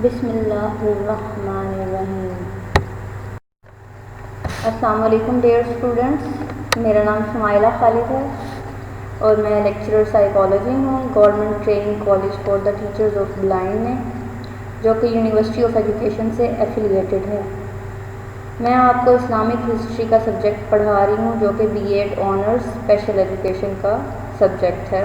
بسم اللہ الرحمن الرحیم۔ السلام علیکم ڈیئر اسٹوڈنٹس، میرا نام شمائلہ خالد ہے اور میں لیکچرر سائیکالوجی ہوں government training college for the teachers of blind میں، جو کہ یونیورسٹی آف ایجوکیشن سے ایفیلیٹڈ ہے۔ میں آپ کو اسلامک ہسٹری کا سبجیکٹ پڑھا رہی ہوں، جو کہ B Ed honours special education کا سبجیکٹ ہے۔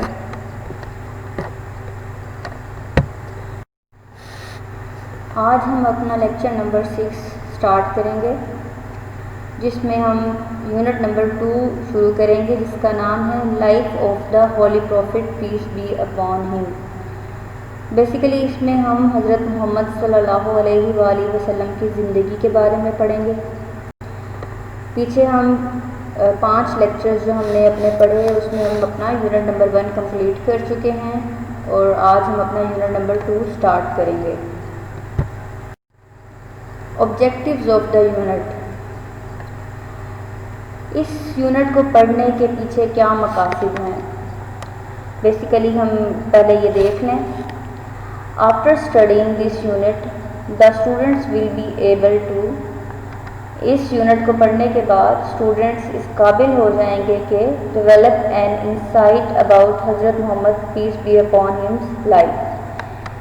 آج ہم اپنا لیکچر نمبر 6 سٹارٹ کریں گے، جس میں ہم یونٹ نمبر 2 شروع کریں گے، جس کا نام ہے life of the holy prophet peace be upon him. Basically اس میں ہم حضرت محمد صلی اللہ علیہ وآلہ وسلم کی زندگی کے بارے میں پڑھیں گے۔ پیچھے ہم 5 لیکچرز جو ہم نے اپنے پڑھے، اس میں ہم اپنا یونٹ نمبر 1 کمپلیٹ کر چکے ہیں اور آج ہم اپنا یونٹ نمبر 2 سٹارٹ کریں گے۔ Objectives of the unit. اس یونٹ کو پڑھنے کے پیچھے کیا مقاصد ہیں، بیسیکلی ہم پہلے یہ دیکھ لیں۔ After studying this unit the students will be able to, اس یونٹ کو پڑھنے کے بعد اسٹوڈنٹس اس قابل ہو جائیں گے کہ ڈیولپ این انسائٹ اباؤٹ حضرت محمد peace be upon him's life,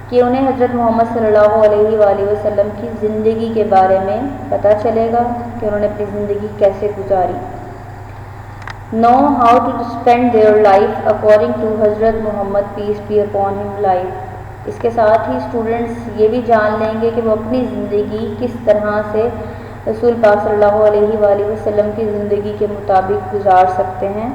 کہ انہیں حضرت محمد صلی اللہ علیہ وآلہ وسلم کی زندگی کے بارے میں پتہ چلے گا کہ انہوں نے اپنی زندگی کیسے گزاری۔ Know how to spend their life according to حضرت محمد peace be upon him life, اس کے ساتھ ہی اسٹوڈنٹس یہ بھی جان لیں گے کہ وہ اپنی زندگی کس طرح سے رسول پاک صلی اللہ علیہ وآلہ وسلم کی زندگی کے مطابق گزار سکتے ہیں۔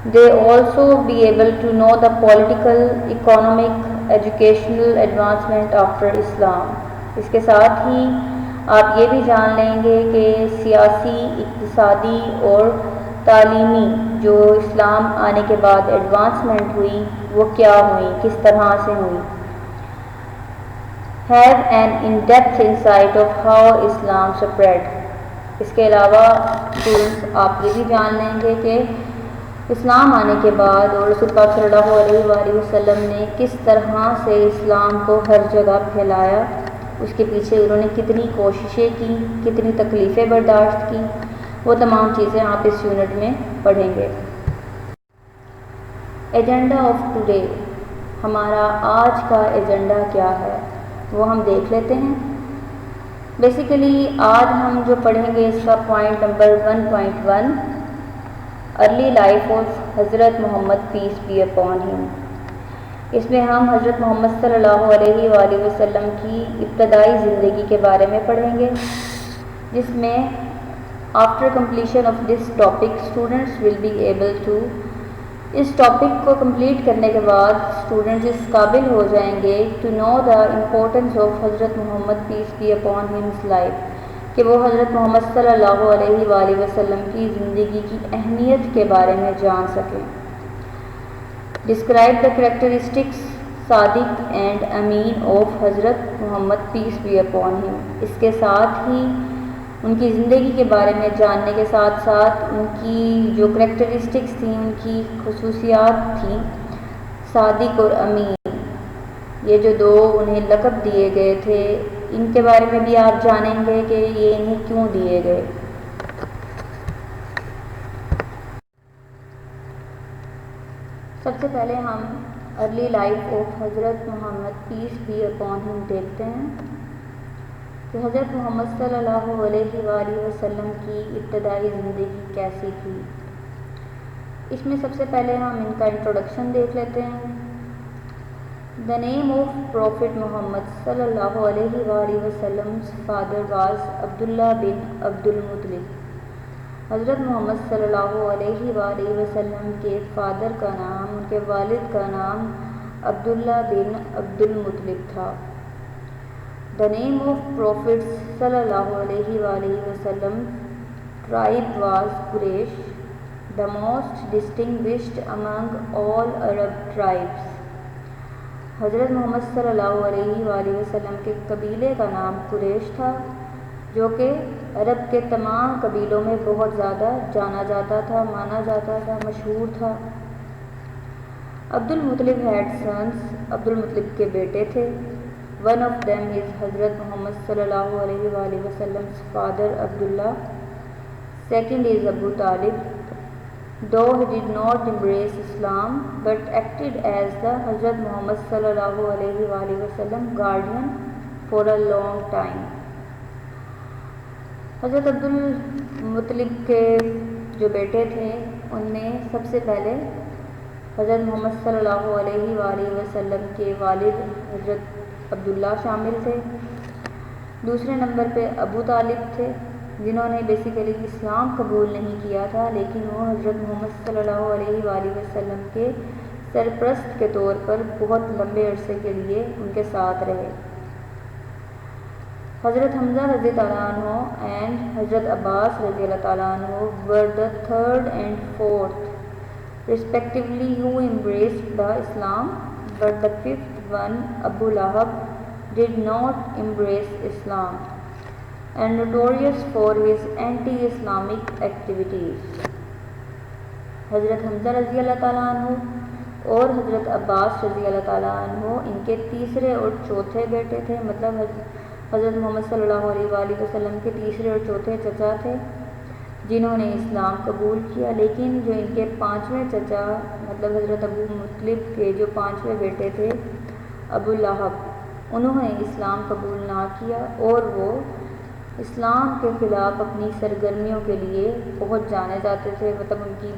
They also be able to know the political, economic, educational advancement after Islam، اس کے ساتھ ہی آپ یہ بھی جان لیں گے کہ سیاسی، اقتصادی اور تعلیمی جو اسلام آنے کے بعد ایڈوانسمنٹ ہوئی وہ کیا ہوئی، کس طرح سے ہوئی۔ Have an in-depth insight of how Islam spread، اس کے علاوہ اسٹوڈنٹس آپ یہ بھی جان لیں گے کہ اسلام آنے کے بعد اور رسول پاک صلی اللہ علیہ وآلہ وسلم نے کس طرح سے اسلام کو ہر جگہ پھیلایا، اس کے پیچھے انہوں نے کتنی کوششیں کی، کتنی تکلیفیں برداشت کی، وہ تمام چیزیں آپ اس یونٹ میں پڑھیں گے۔ ایجنڈا آف ٹوڈے، ہمارا آج کا ایجنڈا کیا ہے وہ ہم دیکھ لیتے ہیں۔ بیسیکلی آج ہم جو پڑھیں گے اس کا point number 1.1 early life of Hazrat Muhammad peace be upon ہم۔ اس میں ہم حضرت محمد صلی اللہ علیہ وآلہ وسلم کی ابتدائی زندگی کے بارے میں پڑھیں گے، جس میں after completion of this topic students will be able to, اس ٹاپک کو کمپلیٹ کرنے کے بعد اسٹوڈنٹس اس قابل ہو جائیں گے to know the importance of Hazrat Muhammad peace be upon him's life, کہ وہ حضرت محمد صلی اللہ علیہ وآلہ وسلم کی زندگی کی اہمیت کے بارے میں جان سکیں۔ Describe the characteristics Sadiq and Amin of Hazrat Muhammad peace be upon ہم، اس کے ساتھ ہی ان کی زندگی کے بارے میں جاننے کے ساتھ ساتھ ان کی جو کریکٹرسٹکس تھیں، ان کی خصوصیات تھیں صادق اور امین، یہ جو دو انہیں لقب دیے گئے تھے، ان کے بارے میں بھی آپ جانیں گے کہ یہ انہیں کیوں دیے گئے۔ سب سے پہلے ہم early life of Hazrat Muhammad peace be upon ہم دیکھتے ہیں کہ حضرت محمد صلی اللہ علیہ وآلہ وسلم کی ابتدائی زندگی کیسی تھی۔ اس میں سب سے پہلے ہم ان کا انٹروڈکشن دیکھ لیتے ہیں۔ The name of Prophet Muhammad صلی اللہ علیہ وآلہ وسلم's father was عبداللہ بن عبد المطلب۔ حضرت محمد صلی اللہ علیہ وآلہ وسلم کے فادر کا نام، ان کے والد کا نام عبداللہ بن عبد المطلب تھا۔ The name of Prophet صلی اللہ علیہ وآلہ وسلم tribe was Quraysh، the most distinguished among all Arab tribes۔ حضرت محمد صلی اللہ علیہ وآلہ وسلم کے قبیلے کا نام قریش تھا، جو کہ عرب کے تمام قبیلوں میں بہت زیادہ جانا جاتا تھا، مانا جاتا تھا، مشہور تھا۔ عبد المطلب had sons. عبد المطلب کے بیٹے تھے. One of them is حضرت محمد صلی اللہ علیہ وآلہ وسلم's father Abdullah. Second is Abu Talib. Though he did not embrace Islam but acted as the حضرت محمد صلی اللہ علیہ وآلہ وسلم guardian for a long time. حضرت عبد المطلب کے جو بیٹے تھے ان میں سب سے پہلے حضرت محمد صلی اللہ علیہ وآلہ وسلم کے والد حضرت عبداللہ شامل تھے. دوسرے نمبر پہ ابو طالب تھے جنہوں نے بیسیکلی اسلام قبول نہیں کیا تھا لیکن وہ حضرت محمد صلی اللہ علیہ وآلہ وسلم کے سرپرست کے طور پر بہت لمبے عرصے کے لیے ان کے ساتھ رہے. حضرت حمزہ رضی اللہ عنہ اینڈ حضرت عباس رضی اللہ تعالیٰ عنہ were the third and fourth respectively who embraced the Islam, but the fifth one, Abu Lahab, did not embrace Islam and notorious for his anti-Islamic activities. حضرت حمزہ رضی اللہ تعالیٰ عنہ اور حضرت عباس رضی اللہ تعالیٰ عنہ ان کے تیسرے اور چوتھے بیٹے تھے. مطلب حضرت محمد صلی اللہ علیہ وآلہ وسلم کے تیسرے اور چوتھے چچا تھے جنہوں نے اسلام قبول کیا. لیکن جو ان کے پانچویں چچا مطلب حضرت ابو مطلب کے جو پانچویں بیٹے تھے ابو لہب انہوں نے اسلام قبول نہ کیا اور وہ اسلام کے خلاف اپنی سرگرمیوں کے لیے بہت جانے جاتے تھے. مطلب ان کی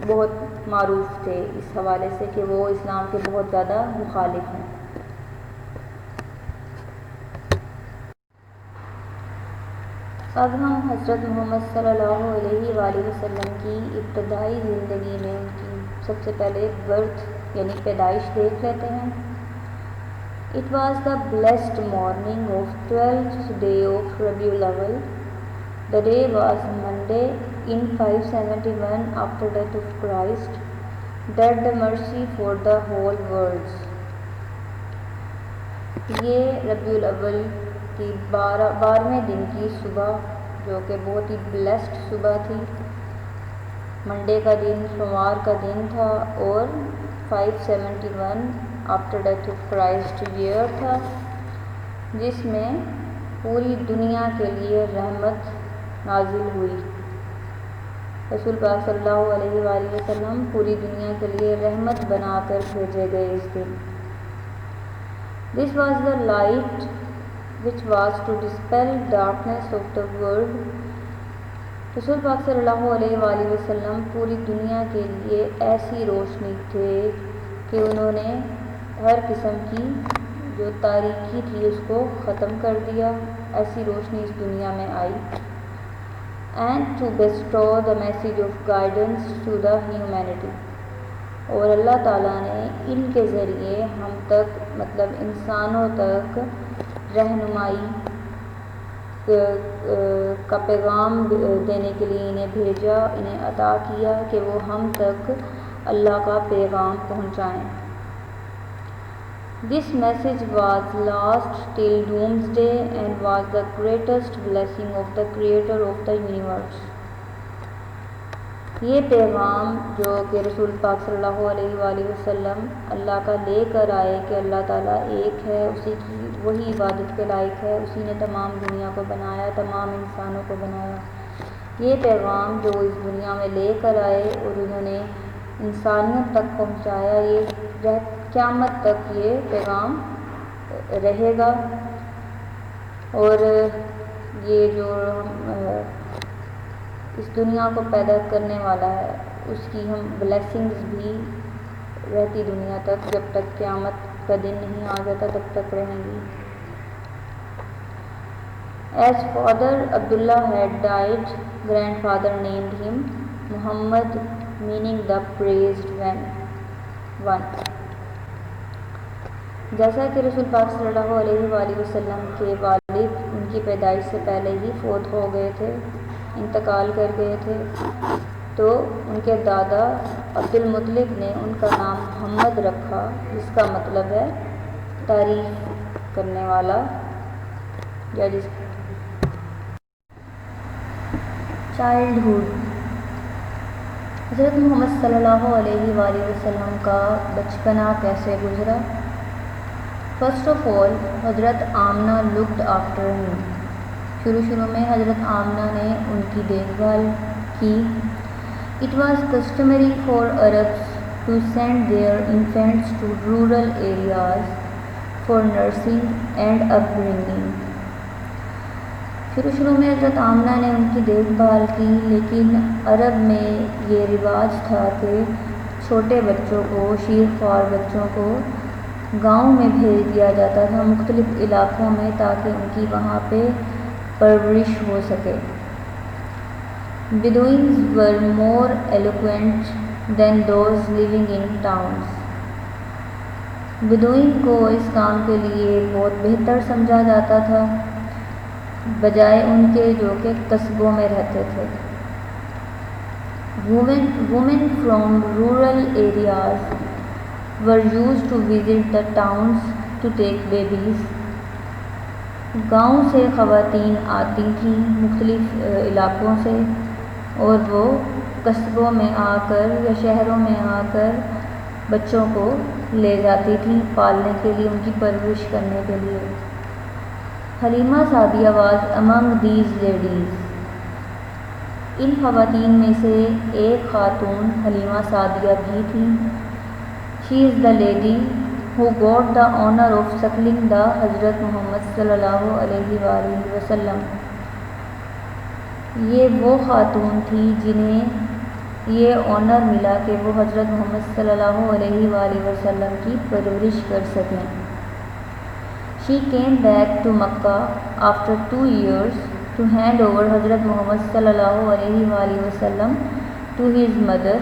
بہت معروف تھے اس حوالے سے کہ وہ اسلام کے بہت زیادہ مخالف ہیں. اب ہم حضرت محمد صلی اللہ علیہ وآلہ وسلم کی ابتدائی زندگی میں ان کی سب سے پہلے برتھ یعنی پیدائش دیکھ لیتے ہیں. It was the blessed morning of 12th day of Rabiul Awwal. The day was Monday in 571 after death of Christ, that the mercy for the whole world. یہ ربیع الاول کی 12ویں دن کی صبح جو کہ بہت ہی بلیسڈ صبح تھی. منڈے کا دن سوموار کا دن تھا اور 571 after death of Christ year تھا جس میں پوری دنیا کے لیے رحمت نازل ہوئی. رسول پاک صلی اللہ علیہ وآلہ وسلم پوری دنیا کے لیے رحمت بنا کر بھیجے گئے اس دن. This was the light which was to dispel darkness of the world. رسول پاک صلی اللہ علیہ وآلہ وسلم پوری دنیا کے لیے ایسی روشنی تھے کہ انہوں نے ہر قسم کی جو تاریکی تھی اس کو ختم کر دیا. ایسی روشنی اس دنیا میں آئی. And to bestow the message of guidance to the humanity. اور اللہ تعالیٰ نے ان کے ذریعے ہم تک مطلب انسانوں تک رہنمائی کا پیغام دینے کے لیے انہیں بھیجا, انہیں عطا کیا کہ وہ ہم تک اللہ کا پیغام پہنچائیں. This message was last till doomsday and was the greatest blessing of the creator of the universe. یہ پیغام جو کہ رسول پاک صلی اللہ علیہ وآلہ وسلم اللہ کا لے کر آئے کہ اللہ تعالیٰ ایک ہے, اسی کی وہی عبادت کے لائق ہے, اسی نے تمام دنیا کو بنایا, تمام انسانوں کو بنایا. یہ پیغام جو اس دنیا میں لے کر آئے اور انہوں نے انسانیت تک پہنچایا, یہ قیامت تک یہ پیغام رہے گا. اور یہ جو اس دنیا کو پیدا کرنے والا ہے اس کی ہم بلیسنگز بھی رہتی دنیا تک, جب تک قیامت کا دن نہیں آ جاتا تب تک رہیں گی. As father Abdullah had died, grandfather named him Muhammad, meaning the praised one. جیسا کہ رسول پاک صلی اللہ علیہ وآلہ وسلم کے والد ان کی پیدائش سے پہلے ہی فوت ہو گئے تھے, انتقال کر گئے تھے, تو ان کے دادا عبد المطلب نے ان کا نام محمد رکھا جس کا مطلب ہے تعریف کرنے والا یا جس چائلڈہڈ. حضرت محمد صلی اللہ علیہ وآلہ وسلم کا بچپنا کیسے گزرا؟ فرسٹ آف آل حضرت آمنہ لکڈ آفٹر ہم. شروع میں حضرت آمنہ نے ان کی دیکھ بھال کی. It was customary for Arabs to send their infants to rural areas for nursing and upbringing. شروع میں حضرت آمنہ نے ان کی دیکھ بھال کی، لیکن عرب میں یہ رواج تھا کہ چھوٹے بچوں کو، شیر خوار بچوں کو گاؤں میں بھیج دیا جاتا تھا، مختلف علاقوں میں، تاکہ ان کی وہاں پہ پرورش ہو سکے. Bedouins were more eloquent than those living in towns. بدوئن کو اس کام کے لیے بہت بہتر سمجھا جاتا تھا بجائے ان کے جو کہ قصبوں میں رہتے تھے. Women from rural areas were used to visit the towns to take babies. گاؤں سے خواتین آتی تھیں مختلف علاقوں سے، اور وہ قصبوں میں آ کر یا شہروں میں آ کر بچوں کو لے جاتی تھیں پالنے کے لیے، ان کی پرورش کرنے کے لیے. Halima Sadia was among these ladies. ان خواتین میں سے ایک خاتون حلیمہ سعدیہ بھی تھیں. She is the lady who got the honor of suckling the حضرت محمد صلی اللہ علیہ وآلہ وسلم. یہ وہ خاتون تھی جنہیں یہ آنر ملا کہ وہ حضرت محمد صلی اللہ علیہ وآلہ وسلم کی پرورش کر سکیں. She came back to Makkah after 2 years to hand over حضرت محمد صلی اللہ علیہ وآلہ وسلم to his mother.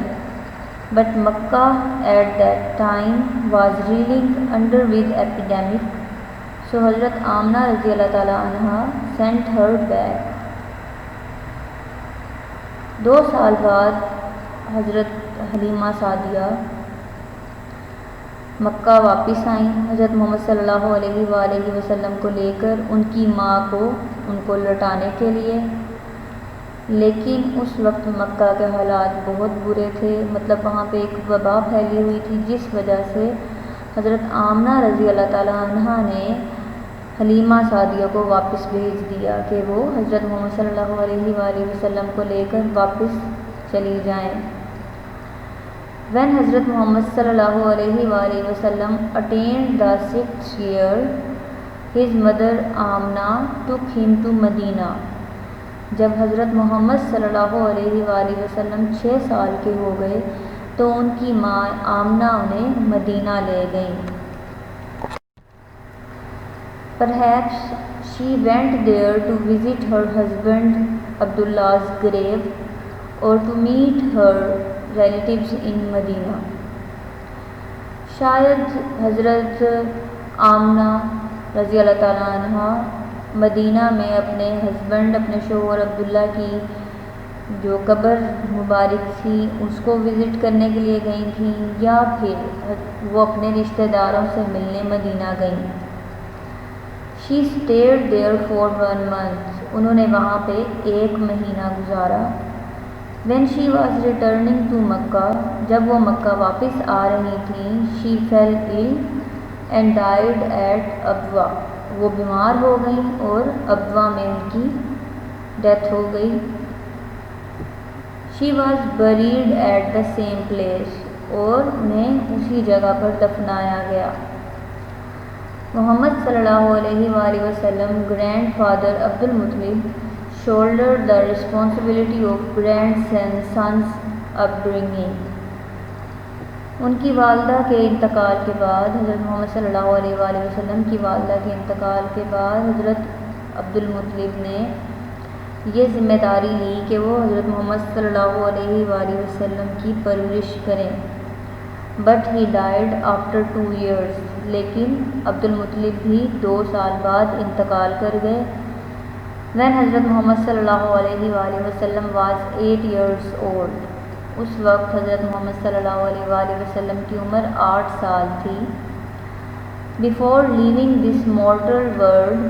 But Makkah at that time was reeling under with epidemic, so حضرت آمنہ رضی اللہ تعالیٰ عنہ sent her back. 2 سال بعد حضرت حلیمہ سعدیہ مکہ واپس آئیں حضرت محمد صلی اللہ علیہ وآلہ وسلم کو لے کر ان کی ماں کو ان کو لوٹانے کے لیے. لیکن اس وقت مکہ کے حالات بہت برے تھے، مطلب وہاں پہ ایک وبا پھیلی ہوئی تھی، جس وجہ سے حضرت آمنہ رضی اللہ تعالیٰ عنہ نے حلیمہ سعدیہ کو واپس بھیج دیا کہ وہ حضرت محمد صلی اللہ علیہ وآلہ وسلم کو لے کر واپس چلی جائیں. When حضرت محمد صلی اللہ علیہ وآلہ وسلم attained the 6th year, his mother Amna took him to مدینہ. جب حضرت محمد صلی اللہ علیہ وآلہ وسلم 6 سال کے ہو گئے تو ان کی ماں آمنہ انہیں مدینہ لے گئیں. Perhaps she went there to visit her husband Abdullah's grave or to meet her relatives in مدینہ. شاید حضرت آمنہ رضی اللہ تعالیٰ عنہ مدینہ میں اپنے ہسبینڈ، اپنے شوہر عبداللہ کی جو قبر مبارک تھی اس کو وزٹ کرنے کے لیے گئی تھیں، یا پھر وہ اپنے رشتہ داروں سے ملنے مدینہ گئیں. She stayed there for 1 month. انہوں نے وہاں پہ 1 مہینہ گزارا. When she was returning to مکہ، جب وہ مکہ واپس آ رہی تھیں، she fell ill and died at ابوا. وہ بیمار ہو گئیں اور ابوا میں ان کی ڈیتھ ہو گئی. She was buried at the same place. اور انہیں اسی جگہ پر دفنایا گیا. محمد صلی اللہ علیہ وآلہ وسلم grand father Abdul Muttalib shouldered the responsibility of grandson's upbringing. ان کی والدہ کے انتقال کے بعد، حضرت محمد صلی اللہ علیہ وآلہ وسلم کی والدہ کے انتقال کے بعد حضرت عبد المطلب نے یہ ذمہ داری لی کہ وہ حضرت محمد صلی اللہ علیہ وآلہ وسلم کی پرورش کریں. But he died after 2 years. لیکن عبد المطلب بھی 2 سال بعد انتقال کر گئے. When حضرت محمد صلی اللہ علیہ وآلہ وسلم was 8 years old. اس وقت حضرت محمد صلی اللہ علیہ وآلہ وسلم کی عمر 8 سال تھی. Before leaving this mortal world,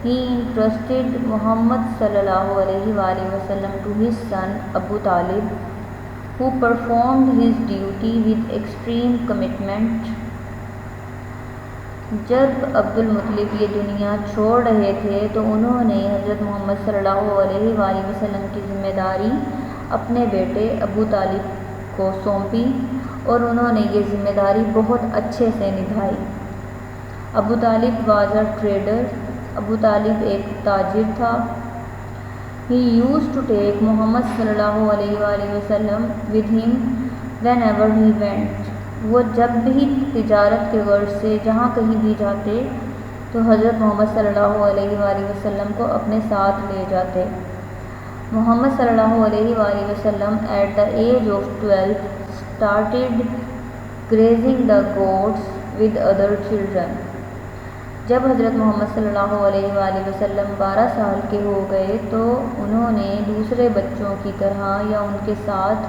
he entrusted محمد صلی اللہ علیہ وآلہ وسلم to his son ابو طالب, who performed his duty with extreme commitment. جب عبد المطلب یہ دنیا چھوڑ رہے تھے تو انہوں نے حضرت محمد صلی اللہ علیہ وآلہ وسلم کی ذمہ داری اپنے بیٹے ابو طالب کو سونپی اور انہوں نے یہ ذمہ داری بہت اچھے سے نبھائی۔ ابو طالب واز اے ٹریڈر، ابو طالب ایک تاجر تھا۔ He used to take محمد صلی اللہ علیہ وآلہ وسلم with him whenever he went. وہ جب بھی تجارت کے غرض سے جہاں کہیں بھی جاتے تو حضرت محمد صلی اللہ علیہ وآلہ وسلم کو اپنے ساتھ لے جاتے۔ محمد صلی اللہ علیہ وآلہ وسلم at the age of 12 started grazing the goats with other children. جب حضرت محمد صلی اللہ علیہ وآلہ وسلم 12 سال کے ہو گئے تو انہوں نے دوسرے بچوں کی طرح یا ان کے ساتھ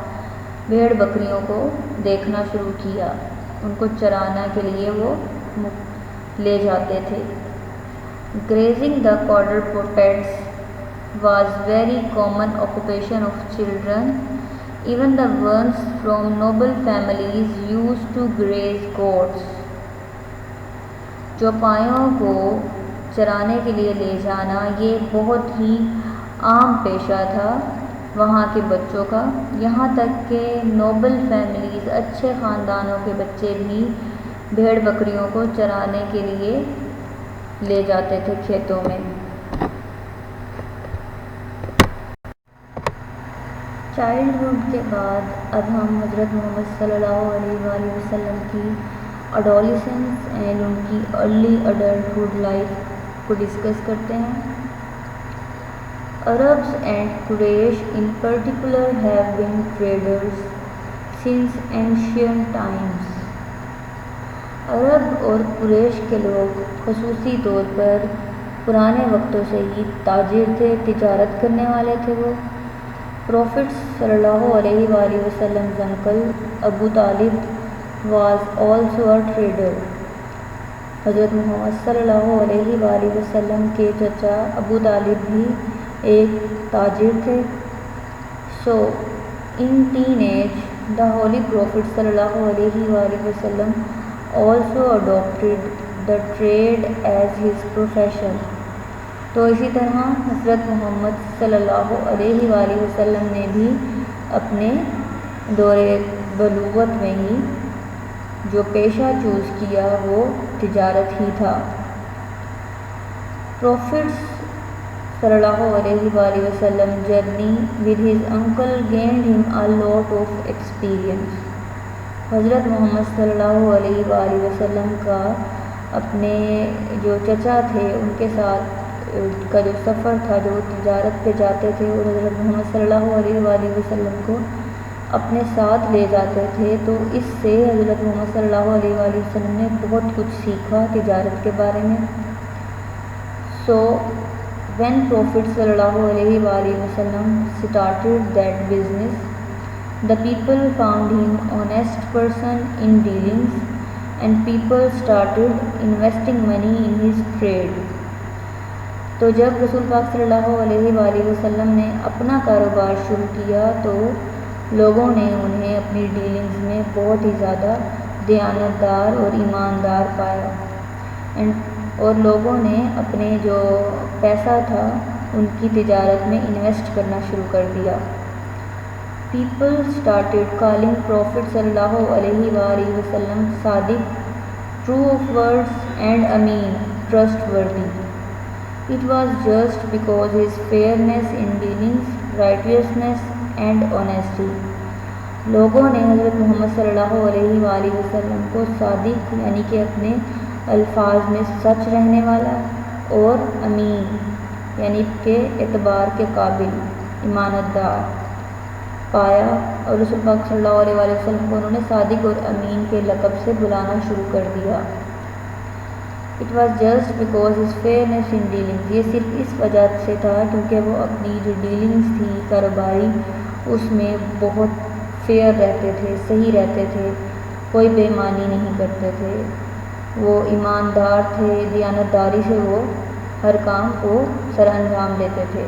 بھیڑ بکریوں کو دیکھنا شروع کیا، ان کو چرانا کے لیے وہ لے جاتے تھے۔ Grazing the quadrupeds was very common occupation of children. Even the ones from noble families used to graze goats. چوپایوں کو چرانے کے لیے لے جانا یہ بہت ہی عام پیشہ تھا وہاں کے بچوں کا، یہاں تک کہ نوبل فیملیز، اچھے خاندانوں کے بچے بھی بھیڑ بکریوں کو چرانے کے لیے لے جاتے تھے کھیتوں میں۔ چائلڈہڈ کے بعد اب ہم حضرت محمد صلی اللہ علیہ وآلہ وسلم کی اڈولسنس اینڈ ان کی ارلی اڈلٹہڈ لائف کو ڈسکس کرتے ہیں۔ Arabs and Quraysh in particular have been traders since ancient times. عرب اور قریش کے لوگ خصوصی طور پر پرانے وقتوں سے ہی تاجر تھے، تجارت کرنے والے تھے وہ۔ Prophet صلی اللہ علیہ وآلہ وسلم uncle ابو طالب was also a trader. حضرت محمد صلی اللہ علیہ وآلہ وسلم کے چچا ابو طالب بھی ایک تاجر تھے۔ So in teenage the holy prophet صلی اللہ علیہ وآلہ وسلم also adopted the trade as his profession. تو اسی طرح حضرت محمد صلی اللہ علیہ وآلہ وسلم نے بھی اپنے دور بلوغت میں ہی جو پیشہ چوز کیا وہ تجارت ہی تھا۔ Prophet صلی اللہ علیہ وآلہ وسلم journey with his uncle gained him a lot of experience. حضرت محمد صلی اللہ علیہ وآلہ وسلم کا اپنے جو چچا تھے ان کے ساتھ کا جو سفر تھا، جو تجارت پہ جاتے تھے اور حضرت محمد صلی اللہ علیہ وآلہ وسلم کو اپنے ساتھ لے جاتے تھے، تو اس سے حضرت محمد صلی اللہ علیہ وآلہ وسلم نے بہت کچھ سیکھا تجارت کے بارے میں۔ So when Prophet صلی اللہ علیہ وآلہ وسلم started that business, the people found him honest person in dealings and people started investing money in his trade. تو جب رسول پاک صلی اللہ علیہ وآلہ وسلم نے اپنا کاروبار شروع کیا تو لوگوں نے انہیں اپنی ڈیلنگز میں بہت ہی زیادہ دیانتدار اور ایماندار پایا، اور لوگوں نے اپنے جو پیسہ تھا ان کی تجارت میں انویسٹ کرنا شروع کر دیا۔ People started calling Prophet صلی اللہ علیہ وآلہ وسلم صادق، true of words, and Ameen, trustworthy. It was just because his fairness in dealings, righteousness and honesty. لوگوں نے حضرت محمد صلی اللہ علیہ وآلہ وسلم کو صادق یعنی کہ اپنے الفاظ میں سچ رہنے والا اور امین یعنی کہ اعتبار کے قابل، امانت دار پایا، اور رسول پاک صلی اللہ علیہ وآلہ وسلم کو انہوں نے صادق اور امین کے لقب سے بلانا شروع کر دیا۔ It was just because his fairness in dealings. یہ صرف اس وجہ سے تھا کیونکہ وہ اپنی جو ڈیلنگز تھی کاروباری اس میں بہت فیئر رہتے تھے، صحیح رہتے تھے، کوئی بے ایمانی نہیں کرتے تھے، وہ ایماندار تھے، دیانتداری سے وہ ہر کام کو سر انجام دیتے تھے۔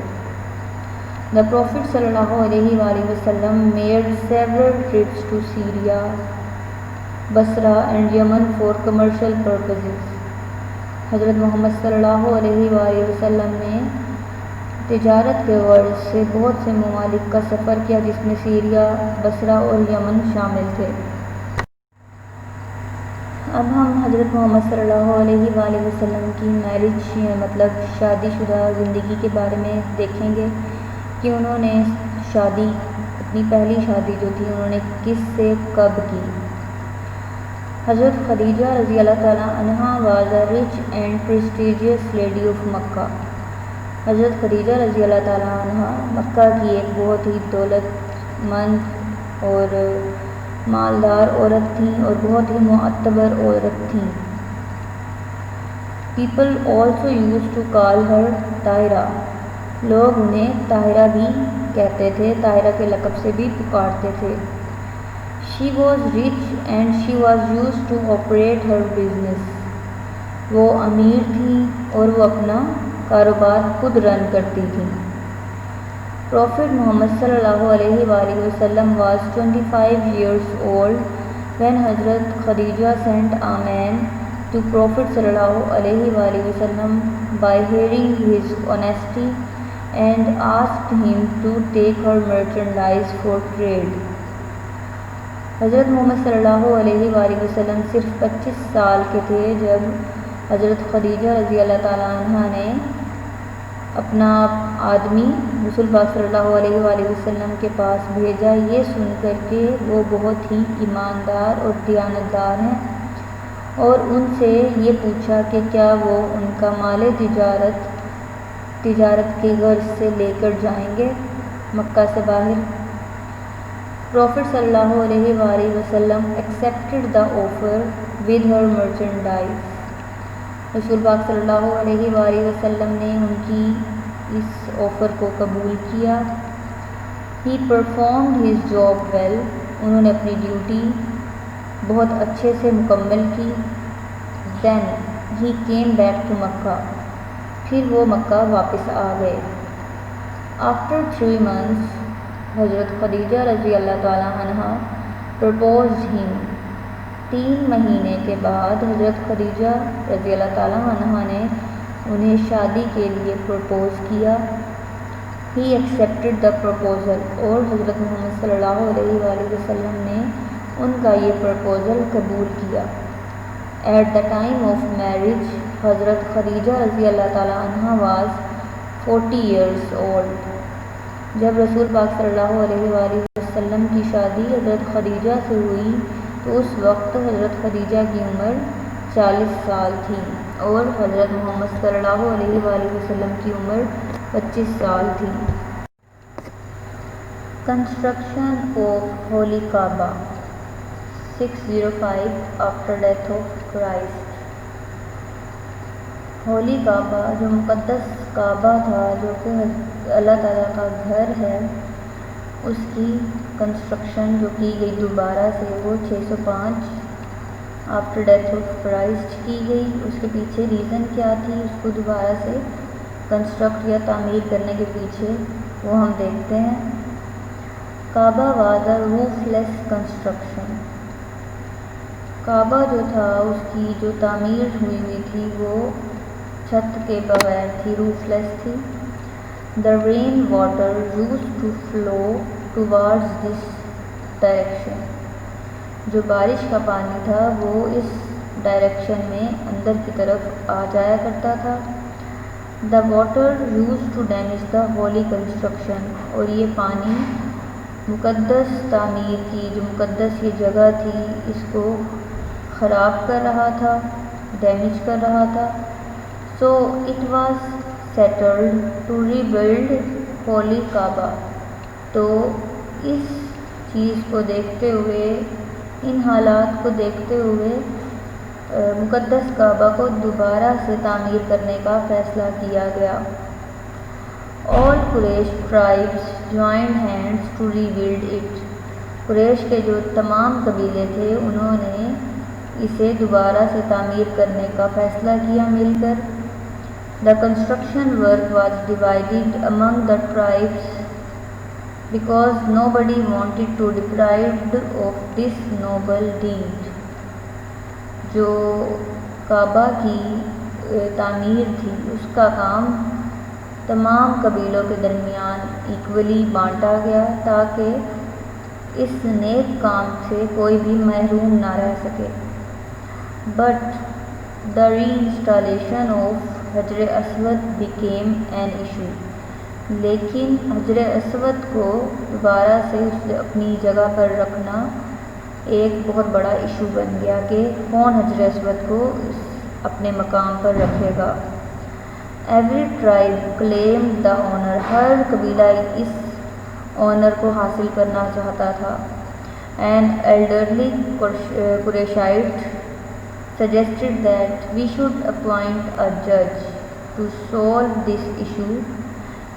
The Prophet ﷺ made several trips to Syria, Basra and Yemen for commercial purposes. حضرت محمد صلی اللہ علیہ وسلم نے تجارت کے غرض سے بہت سے ممالک کا سفر کیا، جس میں سیریا، بصرہ اور یمن شامل تھے۔ اب ہم حضرت محمد صلی اللہ علیہ وسلم کی میرج مطلب شادی شدہ زندگی کے بارے میں دیکھیں گے کہ انہوں نے اپنی پہلی شادی جو تھی انہوں نے کس سے کب کی۔ حضرت خدیجہ رضی اللہ تعالیٰ عنہا was a rich and prestigious lady of Mecca. حضرت خدیجہ رضی اللہ تعالیٰ عنہا مکہ کی ایک بہت ہی دولت مند اور مالدار عورت تھیں اور بہت ہی معتبر عورت تھیں۔ People also use to call her Tahira, لوگ انہیں طاہرہ بھی کہتے تھے، طاہرہ کے لقب سے بھی پکارتے تھے۔ She was rich and she was used to operate her business, وہ امیر تھیں اور وہ اپنا کاروبار خود رن کرتی تھیں۔ پروفٹ محمد صلی اللہ علیہ وآلہ وسلم واز 25 years old when حضرت Khadija sent a man to Prophet صلی اللہ علیہ وآلہ وسلم by hearing his honesty and asked him to take her merchandise for trade۔ حضرت محمد صلی اللہ علیہ وآلہ وسلم صرف 25 سال کے تھے جب حضرت خدیجہ رضی اللہ تعالیٰ عنہ نے اپنا آدمی رسول پاک صلی اللہ علیہ وآلہ وسلم کے پاس بھیجا، یہ سن کر کے وہ بہت ہی ایماندار اور دیانتدار ہیں، اور ان سے یہ پوچھا کہ کیا وہ ان کا مال تجارت کی غرض سے لے کر جائیں گے مکہ سے باہر۔ پروفٹ صلی اللہ علیہ وآلہ وسلم accepted the offer with her merchandise۔ رسول پاک صلی اللہ علیہ وآلہ وسلم نے ان کی اس آفر کو قبول کیا۔ He performed his job well، انہوں نے اپنی ڈیوٹی بہت اچھے سے مکمل کی۔ Then he came back to مکہ، پھر وہ مکہ واپس آ گئے۔ After 3 months حضرت خدیجہ رضی اللہ تعالیٰ عنہ proposed him، 3 مہینے کے بعد حضرت خدیجہ رضی اللہ تعالیٰ عنہ نے انہیں شادی کے لیے پرپوز کیا۔ He accepted the proposal، اور حضرت محمد صلی اللہ علیہ وآلہ وسلم نے ان کا یہ پرپوزل قبول کیا۔ At the time of marriage حضرت خدیجہ رضی اللہ تعالیٰ عنہ was 40 years old۔ جب رسول پاک صلی اللہ علیہ وآلہ وسلم کی شادی حضرت خدیجہ سے ہوئی تو اس وقت حضرت خدیجہ کی عمر 40 سال تھی اور حضرت محمد صلی اللہ علیہ وآلہ وسلم کی عمر 25 سال تھی۔ Construction of holy Kaaba 605 after death of Christ۔ Holy Kaaba جو مقدس کعبہ تھا جو کہ اللہ تعالیٰ کا گھر ہے، اس کی کنسٹرکشن جو کی گئی دوبارہ سے وہ 605 آفٹر ڈیتھ آف کرائسٹ کی گئی۔ اس کے پیچھے ریزن کیا تھی اس کو دوبارہ سے کنسٹرکٹ یا تعمیر کرنے کے پیچھے، وہ ہم دیکھتے ہیں۔ کعبہ was a roof less construction, کعبہ جو تھا اس کی جو تعمیر ہوئی تھی وہ چھت کے بغیر تھی، روف لیس تھی۔ The rain water used to flow towards this direction، جو بارش کا پانی تھا وہ اس ڈائریکشن میں اندر کی طرف آ جایا کرتا تھا۔ The water used to damage the holy construction، اور یہ پانی مقدس تعمیر کی جو مقدس یہ جگہ تھی اس کو خراب کر رہا تھا، ڈیمیج کر رہا تھا۔ So it was settled to rebuild holy کعبہ، تو اس چیز کو دیکھتے ہوئے، ان حالات کو دیکھتے ہوئے مقدس کعبہ کو دوبارہ سے تعمیر کرنے کا فیصلہ کیا گیا۔ All Quraysh tribes joined hands to rebuild it، قریش کے جو تمام قبیلے تھے انہوں نے اسے دوبارہ سے تعمیر کرنے کا فیصلہ کیا مل کر۔ The construction work was divided among the tribes because nobody wanted to deprived of this noble deed. جو کعبہ کی تعمیر تھی اس کا کام تمام قبیلوں کے درمیان ایکولی بانٹا گیا تاکہ اس نیک کام سے کوئی بھی محروم نہ رہ سکے. بٹ the reinstallation of حجر اسود became an issue. لیکن حجر اسود کو دوبارہ سے اپنی جگہ پر رکھنا ایک بہت بڑا ایشو بن گیا کہ کون حجر اسود کو اپنے مقام پر رکھے گا. Every tribe claimed the honor. ہر قبیلہ اس آنر کو حاصل کرنا چاہتا تھا. An elderly Qurayshite suggested that we should appoint a judge to solve this issue,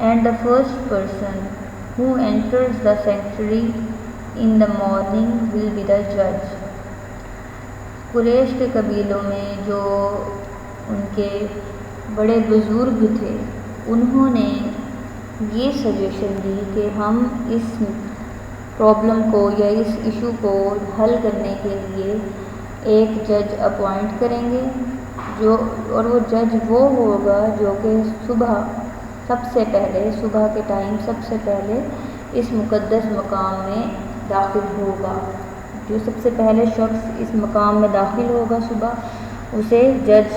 and the first person who enters the sanctuary in the morning will be the judge. قریش کے قبیلوں میں جو ان کے بڑے بزرگ تھے انہوں نے یہ سجیشن دی کہ ہم اس پرابلم کو یا اس ایشو کو حل کرنے کے لیے ایک جج اپوائنٹ کریں گے اور وہ جج وہ ہوگا جو کہ سب سے پہلے صبح کے ٹائم سب سے پہلے اس مقدس مقام میں داخل ہوگا. جو سب سے پہلے شخص اس مقام میں داخل ہوگا صبح اسے جج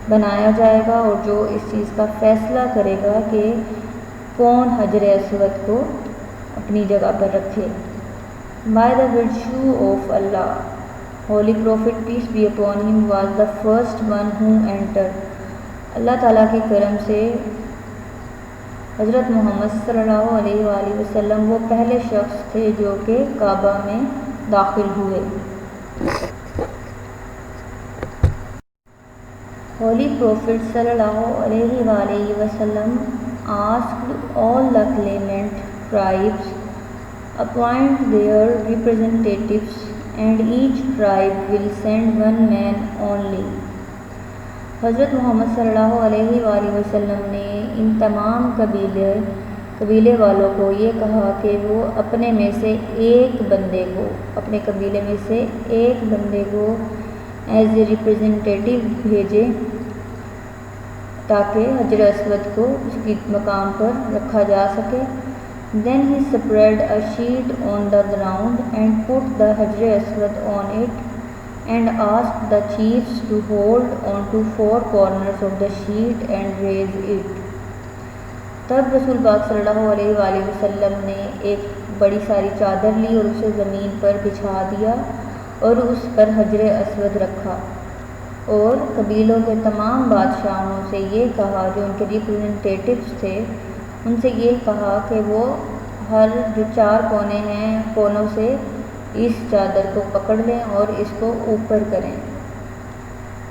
بنایا جائے گا اور جو اس چیز کا فیصلہ کرے گا کہ کون حجر اسود کو اپنی جگہ پر رکھے. By the virtue of Allah, Holy Prophet peace be upon him was the first one who entered. اللہ تعالیٰ کے کرم سے حضرت محمد صلی اللہ علیہ وآلہ وسلم وہ پہلے شخص تھے جو کہ کعبہ میں داخل ہوئے. Holy Prophet صلی اللہ علیہ وآلہ وسلم asked all the claimant tribes appoint their representatives and each tribe will send one man only. حضرت محمد صلی اللہ علیہ وآلہ وسلم نے ان تمام قبیلے والوں کو یہ کہا کہ وہ اپنے میں سے ایک بندے کو اپنے قبیلے میں سے ایک بندے کو ایز اے ریپرزنٹیٹیو بھیجے تاکہ حجر اسود کو اس کی مقام پر رکھا جا سکے. Then he spread a sheet on the ground and put the Hajr Aswad on it and asked the chiefs to hold on to 4 corners of the sheet and raise it. تب رسول پاک صلی اللہ علیہ وآلہ وسلم نے ایک بڑی ساری چادر لی اور اسے زمین پر بچھا دیا اور اس پر حجر اسود رکھا اور قبیلوں کے تمام بادشاہوں سے یہ کہا جو ان کے ریپرزنٹیٹیوز تھے ان سے یہ کہا کہ وہ ہر جو 4 کونے ہیں کونوں سے اس چادر کو پکڑ لیں اور اس کو اوپر کریں.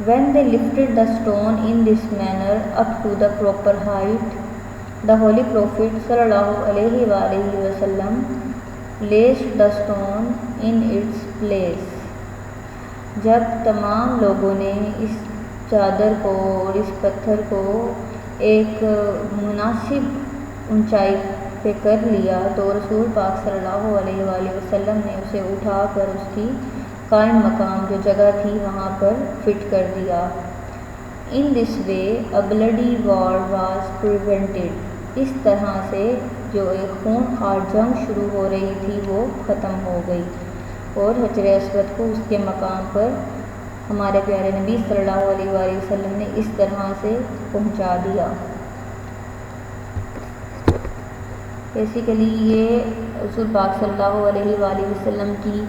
When they lifted the stone in this manner up to the proper height, the Holy Prophet صلی اللہ علیہ وآلہ وسلم placed the stone in its place. جب تمام لوگوں نے اس چادر کو اور اس پتھر کو ایک مناسب اونچائی پہ کر لیا تو رسول پاک صلی اللہ علیہ وآلہ وسلم نے اسے اٹھا کر اس کی قائم مقام جو جگہ تھی وہاں پر فٹ کر دیا. In this way a bloody war was prevented. اس طرح سے جو ایک خونخوار جنگ شروع ہو رہی تھی وہ ختم ہو گئی اور حجر اسود کو اس کے مقام پر ہمارے پیارے نبی صلی اللہ علیہ وآلہ وسلم نے اس طرح سے پہنچا دیا. بیسیکلی یہ رسول پاک صلی اللہ علیہ وآلہ وسلم کی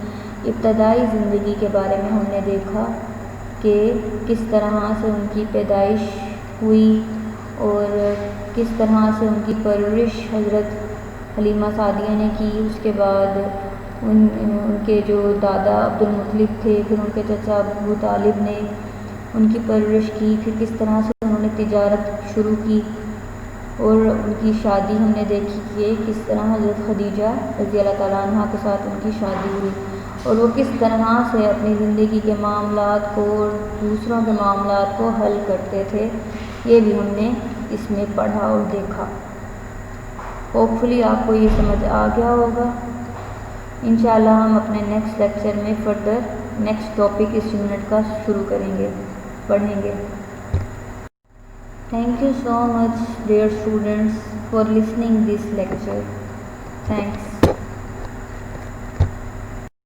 ابتدائی زندگی کے بارے میں ہم نے دیکھا کہ کس طرح سے ان کی پیدائش ہوئی اور کس طرح سے ان کی پرورش حضرت حلیمہ سعدیہ نے کی. اس کے بعد ان کے جو دادا عبد المطلب تھے پھر ان کے چچا ابو طالب نے ان کی پرورش کی. پھر کس طرح سے انہوں نے تجارت شروع کی اور ان کی شادی ہم نے دیکھی کہ کس طرح حضرت خدیجہ رضی اللہ تعالیٰ عنہ کے ساتھ ان کی شادی ہوئی اور وہ کس طرح سے اپنی زندگی کے معاملات کو اور دوسروں کے معاملات کو حل کرتے تھے. یہ بھی ہم نے اس میں پڑھا اور دیکھا. ہوپفلی آپ کو یہ سمجھ آ گیا ہوگا. انشاءاللہ ہم اپنے نیکسٹ لیکچر میں فردر نیکسٹ ٹاپک اس یونٹ کا شروع پڑھیں گے. Thank you so much dear students for listening this lecture. Thanks.